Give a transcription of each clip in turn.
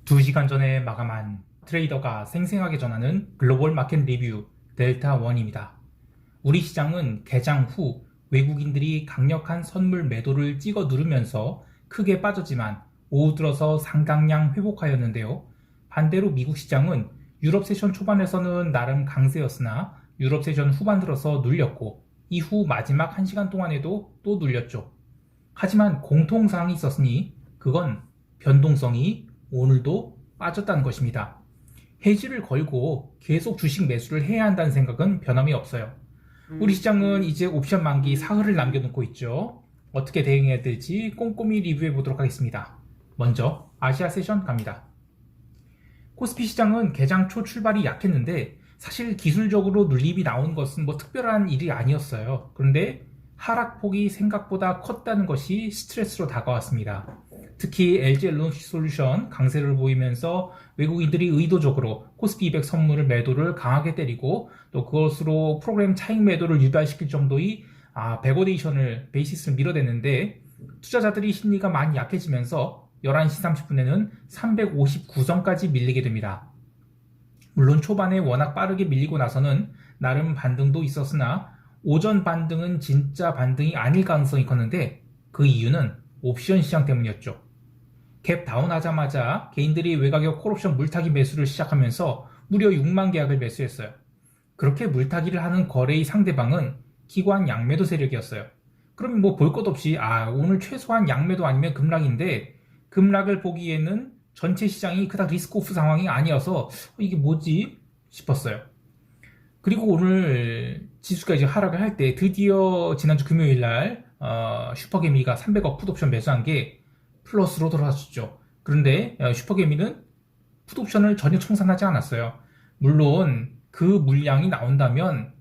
2시간 전에 마감한 트레이더가 생생하게 전하는 글로벌 마켓 리뷰 델타1입니다. 우리 시장은 개장 후 외국인들이 강력한 선물 매도를 찍어 누르면서 크게 빠졌지만 오후 들어서 상당량 회복하였는데요. 반대로 미국 시장은 유럽 세션 초반에서는 나름 강세였으나 유럽 세션 후반 들어서 눌렸고 이후 마지막 1시간 동안에도 또 눌렸죠. 하지만 공통사항이 있었으니 그건 변동성이 오늘도 빠졌다는 것입니다. 해지를 걸고 계속 주식 매수를 해야 한다는 생각은 변함이 없어요. 우리 시장은 이제 옵션 만기 사흘을 남겨놓고 있죠. 어떻게 대응해야 될지 꼼꼼히 리뷰해 보도록 하겠습니다. 먼저 아시아 세션 갑니다. 코스피 시장은 개장 초 출발이 약했는데 사실 기술적으로 눌림이 나온 것은 특별한 일이 아니었어요. 그런데 하락폭이 생각보다 컸다는 것이 스트레스로 다가왔습니다. 특히 LG엘런시솔루션 강세를 보이면서 외국인들이 의도적으로 코스피 200 선물을 매도를 강하게 때리고 또 그것으로 프로그램 차익 매도를 유발시킬 정도의 베거데이션을 베이시스를 밀어댔는데 투자자들이 심리가 많이 약해지면서 11시 30분에는 359선까지 밀리게 됩니다. 물론 초반에 워낙 빠르게 밀리고 나서는 나름 반등도 있었으나 오전 반등은 진짜 반등이 아닐 가능성이 컸는데 그 이유는 옵션 시장 때문이었죠. 갭 다운 하자마자 개인들이 외곽의 콜옵션 물타기 매수를 시작하면서 무려 6만 계약을 매수했어요. 그렇게 물타기를 하는 거래의 상대방은 기관 양매도 세력이었어요. 그럼 볼 것 없이 오늘 최소한 양매도 아니면 급락인데 급락을 보기에는 전체 시장이 그닥 리스크오프 상황이 아니어서 이게 뭐지 싶었어요. 그리고 오늘 지수가 이제 하락을 할 때 드디어 지난주 금요일날 슈퍼개미가 300억 풋옵션 매수한 게 플러스로 돌아왔죠. 그런데 슈퍼개미는 풋옵션을 전혀 청산하지 않았어요. 물론 그 물량이 나온다면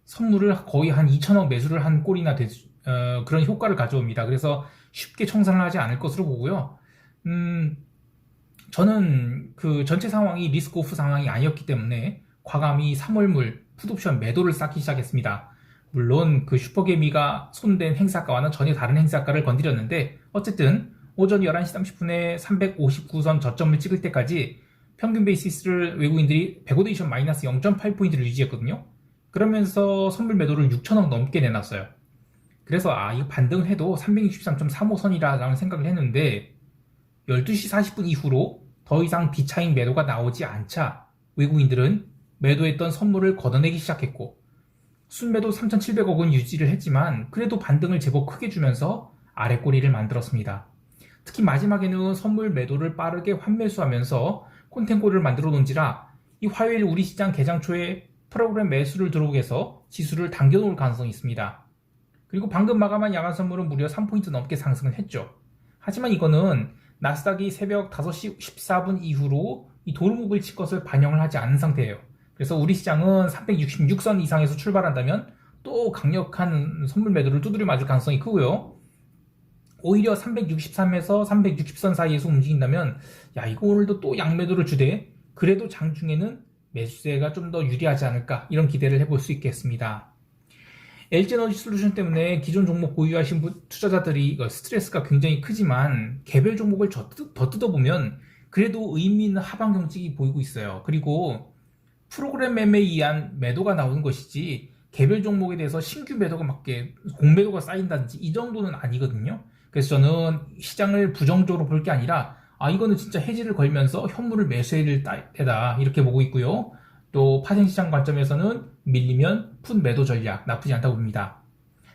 선물을 거의 한 2천억 매수를 한 꼴이나 그런 효과를 가져옵니다. 그래서 쉽게 청산을 하지 않을 것으로 보고요. 저는 그 전체 상황이 리스크오프 상황이 아니었기 때문에 과감히 3월물 풋옵션 매도를 쌓기 시작했습니다. 물론 그 슈퍼개미가 손댄 행사가와는 전혀 다른 행사가를 건드렸는데 어쨌든 오전 11시 30분에 359선 저점을 찍을 때까지 평균 베이시스를 외국인들이 베거데이션 마이너스 0.8포인트를 유지했거든요. 그러면서 선물 매도를 6천억 넘게 내놨어요. 그래서 이거 반등을 해도 363.35선이라는 생각을 했는데 12시 40분 이후로 더 이상 비차익 매도가 나오지 않자 외국인들은 매도했던 선물을 걷어내기 시작했고 순매도 3,700억은 유지를 했지만 그래도 반등을 제법 크게 주면서 아랫꼬리를 만들었습니다. 특히 마지막에는 선물 매도를 빠르게 환매수하면서 콘텐꼬를 만들어 놓은지라 이 화요일 우리 시장 개장 초에 프로그램 매수를 들어오게 해서 지수를 당겨놓을 가능성이 있습니다. 그리고 방금 마감한 야간 선물은 무려 3포인트 넘게 상승을 했죠. 하지만 이거는 나스닥이 새벽 5시 14분 이후로 이 도루묵을 칠 것을 반영을 하지 않은 상태예요. 그래서 우리 시장은 366선 이상에서 출발한다면 또 강력한 선물 매도를 두드려 맞을 가능성이 크고요. 오히려 363에서 360선 사이에서 움직인다면 이거 오늘도 또 양매도를 주되 그래도 장중에는 매수세가 좀 더 유리하지 않을까 이런 기대를 해볼 수 있겠습니다. LG에너지솔루션 때문에 기존 종목 보유하신 투자자들이 스트레스가 굉장히 크지만 개별 종목을 더 뜯어보면 그래도 의미 있는 하방 경직이 보이고 있어요. 그리고 프로그램 매매에 의한 매도가 나오는 것이지 개별 종목에 대해서 신규 매도가 공매도가 쌓인다든지 이 정도는 아니거든요. 그래서 저는 시장을 부정적으로 볼 게 아니라 이거는 진짜 해지를 걸면서 현물을 매수해야 될 때다 이렇게 보고 있고요. 또 파생시장 관점에서는 밀리면 풋 매도 전략 나쁘지 않다고 봅니다.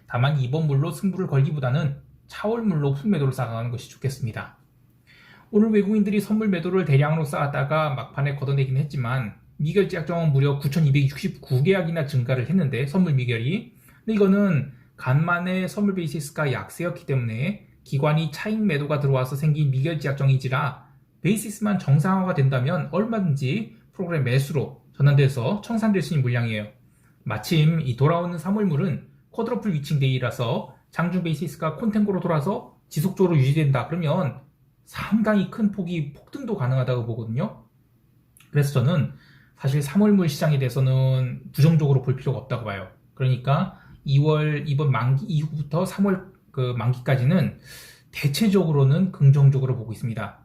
다만 이번 물로 승부를 걸기보다는 차월물로 풋 매도를 쌓아가는 것이 좋겠습니다. 오늘 외국인들이 선물 매도를 대량으로 쌓았다가 막판에 걷어내긴 했지만 미결 제약정은 무려 9,269계약이나 증가를 했는데 선물 미결이 근데 이거는 간만에 선물 베이시스가 약세였기 때문에 기관이 차익 매도가 들어와서 생긴 미결 제약정이지라 베이시스만 정상화가 된다면 얼마든지 프로그램 매수로 전환돼서 청산될 수 있는 물량이에요. 마침 이 돌아오는 3월물은 쿼드러플 위칭 데이라서 장중 베이시스가 콘텐고로 돌아서 지속적으로 유지된다 그러면 상당히 큰 폭등도 가능하다고 보거든요. 그래서 저는 사실 3월물 시장에 대해서는 부정적으로 볼 필요가 없다고 봐요. 그러니까 2월 이번 만기 이후부터 3월 그 만기까지는 대체적으로는 긍정적으로 보고 있습니다.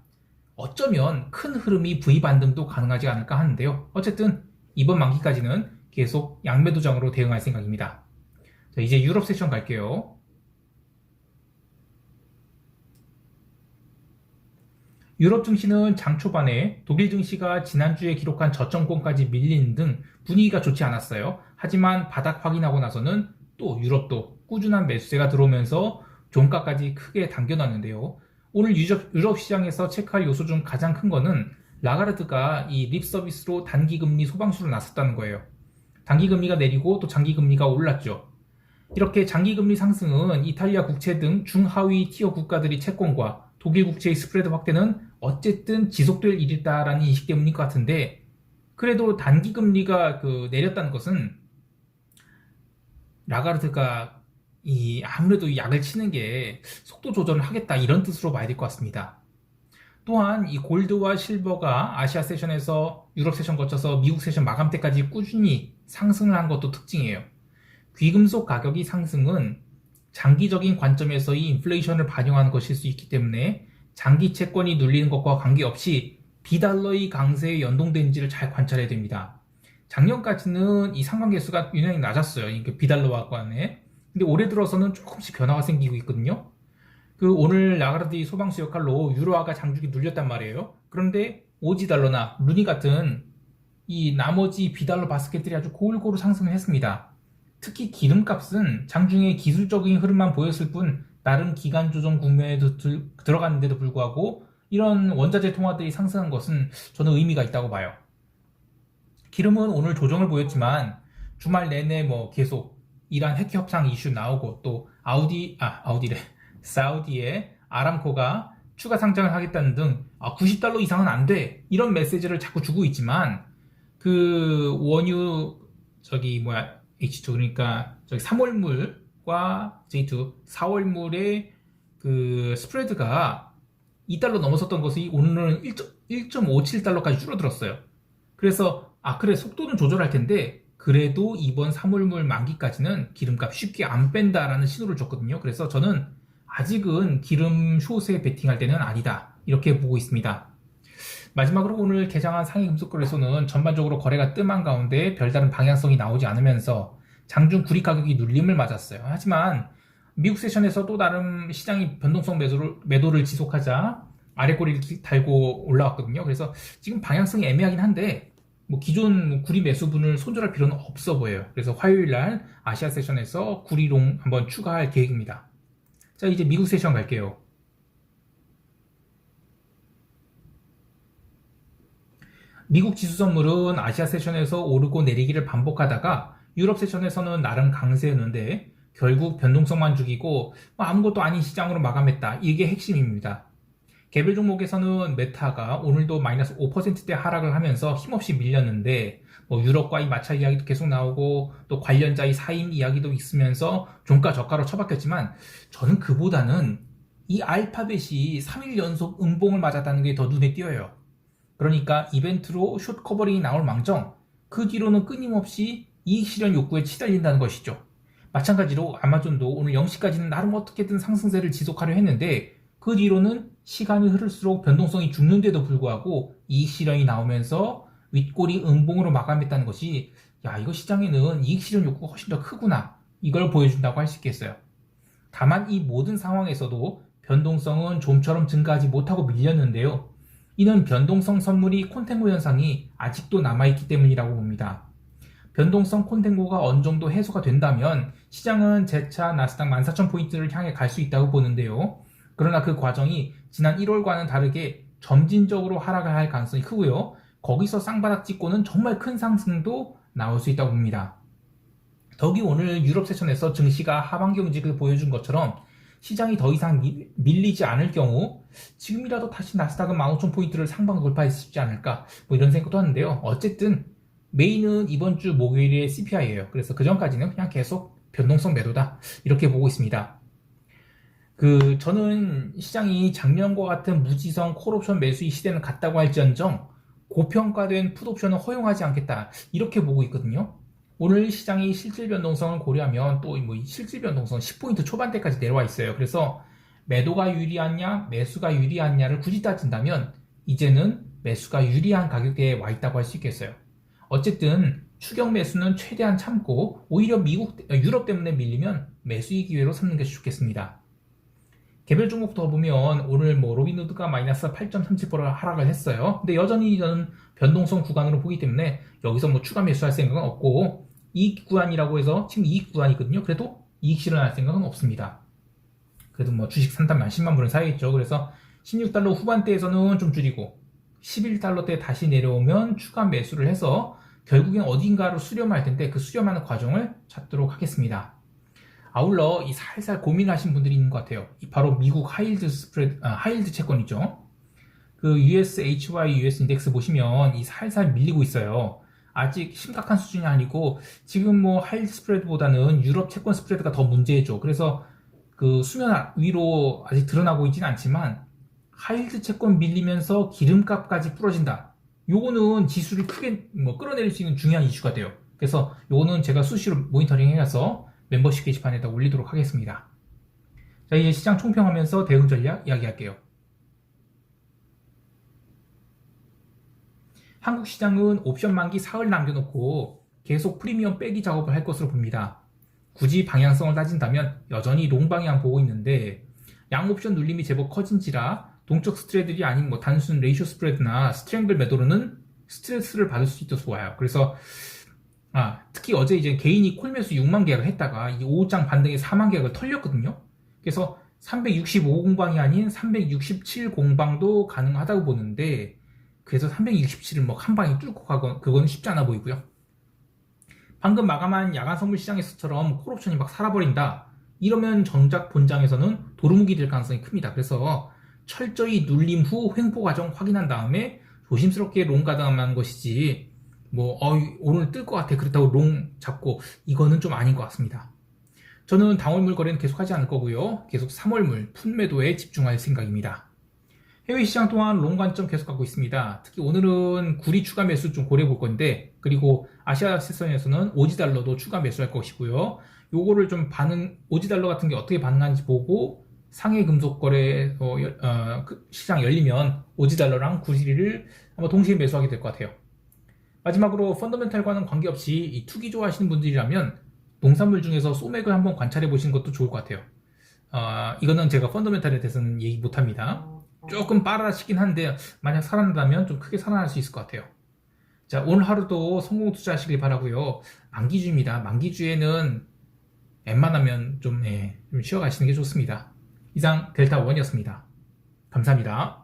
어쩌면 큰 흐름이 V 반등도 가능하지 않을까 하는데요. 어쨌든 이번 만기까지는 계속 양매도장으로 대응할 생각입니다. 자, 이제 유럽 세션 갈게요. 유럽 증시는 장 초반에 독일 증시가 지난주에 기록한 저점권까지 밀리는 등 분위기가 좋지 않았어요. 하지만 바닥 확인하고 나서는 또 유럽도 꾸준한 매수세가 들어오면서 종가까지 크게 당겨놨는데요. 오늘 유럽 시장에서 체크할 요소 중 가장 큰 거는 라가르드가 이 립 서비스로 단기금리 소방수를 나섰다는 거예요. 단기금리가 내리고 또 장기금리가 올랐죠. 이렇게 장기금리 상승은 이탈리아 국채 등 중하위 티어 국가들이 채권과 독일 국채의 스프레드 확대는 어쨌든 지속될 일이다라는 인식 때문인 것 같은데, 그래도 단기금리가 내렸다는 것은 라가르드가 아무래도 약을 치는 게 속도 조절을 하겠다 이런 뜻으로 봐야 될 것 같습니다. 또한 이 골드와 실버가 아시아 세션에서 유럽 세션 거쳐서 미국 세션 마감 때까지 꾸준히 상승을 한 것도 특징이에요. 귀금속 가격이 상승은 장기적인 관점에서의 인플레이션을 반영하는 것일 수 있기 때문에 장기 채권이 눌리는 것과 관계없이 비달러의 강세에 연동된지를 잘 관찰해야 됩니다. 작년까지는 이 상관계수가 유난히 낮았어요. 이게 비달러와 관해. 근데 올해 들어서는 조금씩 변화가 생기고 있거든요. 오늘 라가르드의 소방수 역할로 유로화가 장중에 눌렸단 말이에요. 그런데 오지달러나 루니 같은 이 나머지 비달러 바스켓들이 아주 골고루 상승을 했습니다. 특히 기름값은 장중에 기술적인 흐름만 보였을 뿐 다른 기간 조정 국면에도 들어갔는데도 불구하고 이런 원자재 통화들이 상승한 것은 저는 의미가 있다고 봐요. 기름은 오늘 조정을 보였지만 주말 내내 계속 이란 핵 협상 이슈 나오고 또 사우디의 아람코가 추가 상장을 하겠다는 등 90달러 이상은 안 돼 이런 메시지를 자꾸 주고 있지만 원유 H2 그러니까 삼월물과 J2 4월물의 스프레드가 2달러 넘어섰던 것이 오늘은 1.57달러까지 줄어들었어요. 그래서 그래 속도는 조절할 텐데 그래도 이번 3월물 만기까지는 기름값 쉽게 안 뺀다라는 신호를 줬거든요. 그래서 저는 아직은 기름 숏에 베팅할 때는 아니다 이렇게 보고 있습니다. 마지막으로 오늘 개장한 상해금속거래소는 전반적으로 거래가 뜸한 가운데 별다른 방향성이 나오지 않으면서 장중 구리 가격이 눌림을 맞았어요. 하지만 미국 세션에서 또 다른 시장이 변동성 매도를 지속하자 아래꼬리를 달고 올라왔거든요. 그래서 지금 방향성이 애매하긴 한데 기존 구리 매수분을 손절할 필요는 없어 보여요. 그래서 화요일날 아시아 세션에서 구리롱 한번 추가할 계획입니다. 자, 이제 미국 세션 갈게요. 미국 지수 선물은 아시아 세션에서 오르고 내리기를 반복하다가 유럽 세션에서는 나름 강세였는데 결국 변동성만 죽이고 아무것도 아닌 시장으로 마감했다. 이게 핵심입니다. 개별 종목에서는 메타가 오늘도 마이너스 5%대 하락을 하면서 힘없이 밀렸는데 유럽과의 마찰 이야기도 계속 나오고 또 관련자의 사임 이야기도 있으면서 종가 저가로 처박혔지만 저는 그보다는 이 알파벳이 3일 연속 음봉을 맞았다는 게 더 눈에 띄어요. 그러니까 이벤트로 숏 커버링이 나올 망정 그 뒤로는 끊임없이 이익 실현 욕구에 치달린다는 것이죠. 마찬가지로 아마존도 오늘 0시까지는 나름 어떻게든 상승세를 지속하려 했는데 그 뒤로는 시간이 흐를수록 변동성이 죽는데도 불구하고 이익 실현이 나오면서 윗꼬리 음봉으로 마감했다는 것이 이거 시장에는 이익 실현 욕구가 훨씬 더 크구나 이걸 보여준다고 할 수 있겠어요. 다만 이 모든 상황에서도 변동성은 좀처럼 증가하지 못하고 밀렸는데요. 이는 변동성 선물이 콘탱고 현상이 아직도 남아있기 때문이라고 봅니다. 변동성 콘탱고가 어느 정도 해소가 된다면 시장은 재차 나스닥 14,000포인트를 향해 갈 수 있다고 보는데요. 그러나 그 과정이 지난 1월과는 다르게 점진적으로 하락을 할 가능성이 크고요. 거기서 쌍바닥 찍고는 정말 큰 상승도 나올 수 있다고 봅니다. 더욱이 오늘 유럽 세션에서 증시가 하반 경직을 보여준 것처럼 시장이 더 이상 밀리지 않을 경우 지금이라도 다시 나스닥은 15,000포인트를 상방 돌파했을 수 있지 않을까 이런 생각도 하는데요. 어쨌든 메인은 이번 주 목요일에 CPI예요. 그래서 그 전까지는 그냥 계속 변동성 매도다 이렇게 보고 있습니다. 저는 시장이 작년과 같은 무지성 콜옵션 매수의 시대는 갔다고 할지언정 고평가된 풋옵션은 허용하지 않겠다 이렇게 보고 있거든요. 오늘 시장이 실질 변동성을 고려하면 또 실질 변동성 10포인트 초반대까지 내려와 있어요. 그래서 매도가 유리하냐 매수가 유리하냐를 굳이 따진다면 이제는 매수가 유리한 가격대에 와 있다고 할 수 있겠어요. 어쨌든 추격 매수는 최대한 참고 오히려 유럽 때문에 밀리면 매수의 기회로 삼는 것이 좋겠습니다. 개별 종목 더 보면 오늘 로빈후드가 마이너스 8.37% 하락을 했어요. 근데 여전히 저는 변동성 구간으로 보기 때문에 여기서 추가 매수할 생각은 없고 이익 구간이라고 해서 지금 이익 구간이거든요. 그래도 이익 실현할 생각은 없습니다. 그래도 주식 산다면 10만 불은 사야겠죠. 그래서 16달러 후반대에서는 좀 줄이고 11달러대 다시 내려오면 추가 매수를 해서 결국엔 어딘가로 수렴할 텐데 그 수렴하는 과정을 찾도록 하겠습니다. 아울러 이 살살 고민하신 분들이 있는 것 같아요. 바로 미국 하이힐드 채권이죠. 그 USHY US 인덱스 보시면 이 살살 밀리고 있어요. 아직 심각한 수준이 아니고 지금 하이힐드 스프레드보다는 유럽 채권 스프레드가 더 문제죠. 그래서 그 수면 위로 아직 드러나고 있지는 않지만 하이힐드 채권 밀리면서 기름값까지 부러진다. 요거는 지수를 크게 끌어내릴 수 있는 중요한 이슈가 돼요. 그래서 요거는 제가 수시로 모니터링 해서 멤버십 게시판에다 올리도록 하겠습니다. 자, 이제 시장 총평하면서 대응 전략 이야기할게요. 한국 시장은 옵션 만기 사흘 남겨놓고 계속 프리미엄 빼기 작업을 할 것으로 봅니다. 굳이 방향성을 따진다면 여전히 롱 방향 보고 있는데 양 옵션 눌림이 제법 커진지라 동적 스트레들이 아닌 단순 레이쇼 스프레드나 스트랭글 매도로는 스트레스를 받을 수 있어서 좋아요. 그래서 특히 어제 이제 개인이 콜매수 6만 계약을 했다가 이 5장 반등에 4만 계약을 털렸거든요. 그래서 365 공방이 아닌 367 공방도 가능하다고 보는데 그래서 367을 한 방에 뚫고 가건 그건 쉽지 않아 보이고요. 방금 마감한 야간 선물 시장에서처럼 콜옵션이 살아버린다. 이러면 정작 본장에서는 도루묵이 될 가능성이 큽니다. 그래서 철저히 눌림 후 횡보 과정 확인한 다음에 조심스럽게 롱 가담하는 것이지 오늘 뜰 것 같아 그렇다고 롱 잡고 이거는 좀 아닌 것 같습니다. 저는 당월물 거래는 계속하지 않을 거고요. 계속 3월물 풋매도에 집중할 생각입니다. 해외 시장 또한 롱 관점 계속 갖고 있습니다. 특히 오늘은 구리 추가 매수 좀 고려해 볼 건데 그리고 아시아 세선에서는 오지달러도 추가 매수할 것이고요. 요거를 좀 오지달러 같은 게 어떻게 반응하는지 보고 상해 금속 거래 시장 열리면 오지달러랑 구리를 아마 동시에 매수하게 될 것 같아요. 마지막으로 펀더멘탈과는 관계없이 이 투기 좋아하시는 분들이라면 농산물 중에서 소맥을 한번 관찰해 보시는 것도 좋을 것 같아요. 이거는 제가 펀더멘탈에 대해서는 얘기 못합니다. 조금 빨아치긴 한데 만약 살아난다면 좀 크게 살아날 수 있을 것 같아요. 자, 오늘 하루도 성공 투자하시길 바라고요. 만기주입니다. 만기주에는 웬만하면 좀 쉬어가시는 게 좋습니다. 이상 델타원이었습니다. 감사합니다.